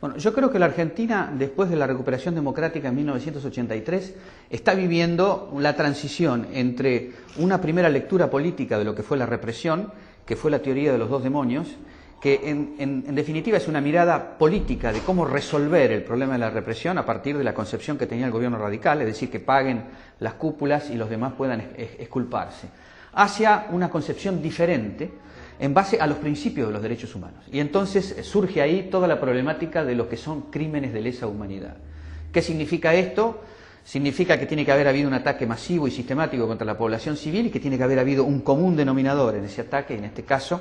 Bueno, yo creo que la Argentina, después de la recuperación democrática en 1983, está viviendo la transición entre una primera lectura política de lo que fue la represión, que fue la teoría de los dos demonios, que en definitiva es una mirada política de cómo resolver el problema de la represión a partir de la concepción que tenía el gobierno radical, es decir, que paguen las cúpulas y los demás puedan exculparse, hacia una concepción diferente en base a los principios de los derechos humanos. Y entonces surge ahí toda la problemática de lo que son crímenes de lesa humanidad. ¿Qué significa esto? Significa que tiene que haber habido un ataque masivo y sistemático contra la población civil y que tiene que haber habido un común denominador en ese ataque, en este caso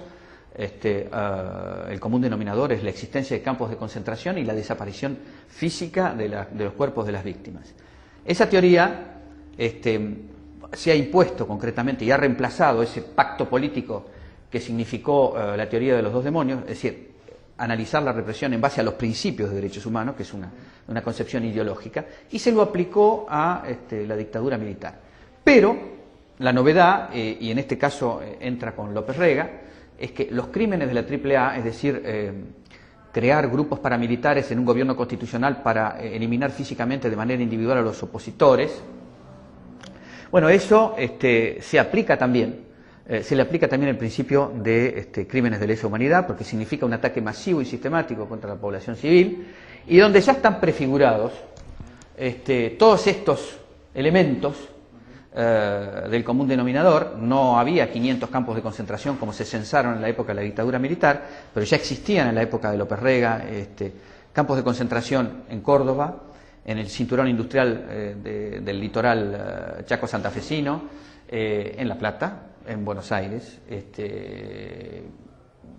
el común denominador es la existencia de campos de concentración y la desaparición física de los cuerpos de las víctimas. Esa teoría se ha impuesto concretamente y ha reemplazado ese pacto político que significó la teoría de los dos demonios, es decir, analizar la represión en base a los principios de derechos humanos, que es una concepción ideológica, y se lo aplicó a la dictadura militar. Pero la novedad, y en este caso entra con López Rega, es que los crímenes de la AAA, es decir, crear grupos paramilitares en un gobierno constitucional para eliminar físicamente de manera individual a los opositores, bueno, eso se aplica también. Se le aplica también el principio de crímenes de lesa humanidad, porque significa un ataque masivo y sistemático contra la población civil, y donde ya están prefigurados todos estos elementos del común denominador. No había 500 campos de concentración como se censaron en la época de la dictadura militar, pero ya existían en la época de López Rega campos de concentración en Córdoba, en el cinturón industrial del litoral chaco-santafesino, en La Plata, en Buenos Aires,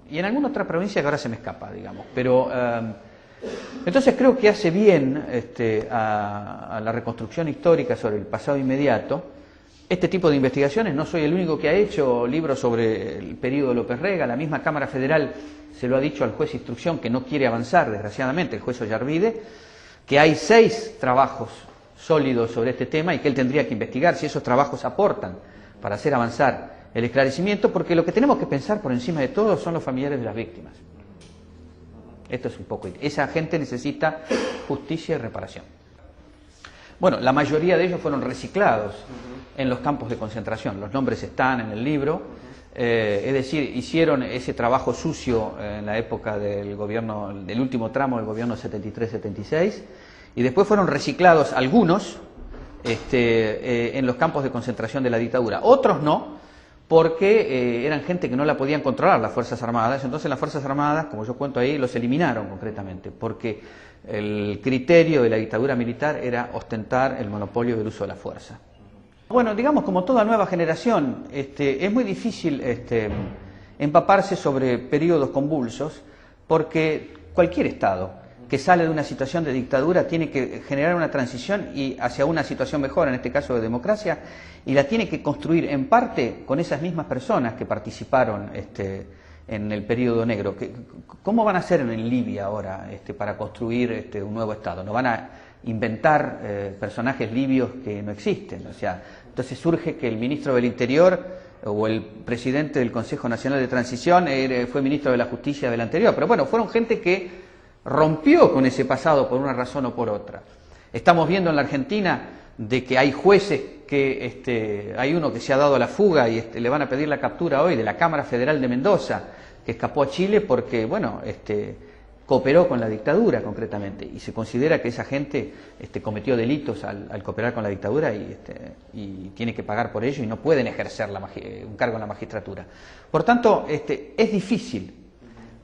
y en alguna otra provincia que ahora se me escapa, digamos. Pero entonces creo que hace bien a la reconstrucción histórica sobre el pasado inmediato este tipo de investigaciones. No soy el único que ha hecho libros sobre el periodo de López Rega. La misma Cámara Federal se lo ha dicho al juez de instrucción, que no quiere avanzar, desgraciadamente, el juez Ollarvide, que hay 6 trabajos sólidos sobre este tema y que él tendría que investigar si esos trabajos aportan para hacer avanzar el esclarecimiento, porque lo que tenemos que pensar por encima de todo son los familiares de las víctimas. Esto es un poco... Esa gente necesita justicia y reparación. Bueno, la mayoría de ellos fueron reciclados en los campos de concentración. Los nombres están en el libro. Es decir, hicieron ese trabajo sucio en la época del gobierno, del último tramo del gobierno 73-76, y después fueron reciclados algunos en los campos de concentración de la dictadura. Otros no, porque eran gente que no la podían controlar las Fuerzas Armadas. Entonces las Fuerzas Armadas, como yo cuento ahí, los eliminaron concretamente, porque el criterio de la dictadura militar era ostentar el monopolio del uso de la fuerza. Bueno, digamos, como toda nueva generación, es muy difícil empaparse sobre periodos convulsos, porque cualquier Estado que sale de una situación de dictadura tiene que generar una transición y hacia una situación mejor, en este caso de democracia, y la tiene que construir en parte con esas mismas personas que participaron en el periodo negro. ¿Cómo van a hacer en Libia ahora para construir un nuevo Estado? ¿No van a inventar personajes libios que no existen? O sea, entonces surge que el ministro del Interior o el presidente del Consejo Nacional de Transición fue ministro de la Justicia del anterior, pero bueno, fueron gente que rompió con ese pasado por una razón o por otra. Estamos viendo en la Argentina de que hay jueces que hay uno que se ha dado a la fuga y le van a pedir la captura hoy de la Cámara Federal de Mendoza, que escapó a Chile porque, bueno, cooperó con la dictadura concretamente, y se considera que esa gente cometió delitos al cooperar con la dictadura y tiene que pagar por ello y no pueden ejercer un cargo en la magistratura. Por tanto, es difícil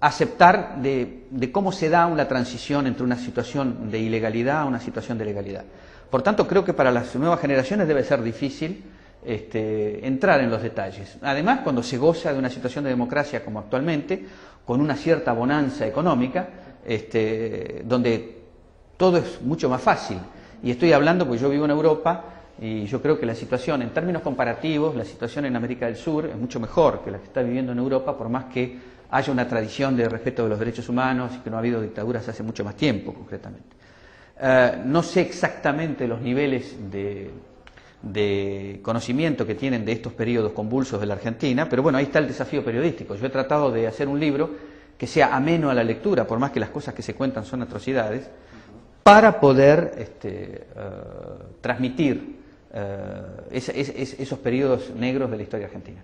aceptar de cómo se da una transición entre una situación de ilegalidad a una situación de legalidad. Por tanto, creo que para las nuevas generaciones debe ser difícil entrar en los detalles. Además, cuando se goza de una situación de democracia como actualmente, con una cierta bonanza económica, donde todo es mucho más fácil. Y estoy hablando porque yo vivo en Europa y yo creo que la situación, en términos comparativos, la situación en América del Sur es mucho mejor que la que está viviendo en Europa, por más que haya una tradición de respeto de los derechos humanos y que no ha habido dictaduras hace mucho más tiempo, concretamente. No sé exactamente los niveles de conocimiento que tienen de estos periodos convulsos de la Argentina, pero bueno, ahí está el desafío periodístico. Yo he tratado de hacer un libro que sea ameno a la lectura, por más que las cosas que se cuentan son atrocidades, para poder transmitir esos periodos negros de la historia argentina.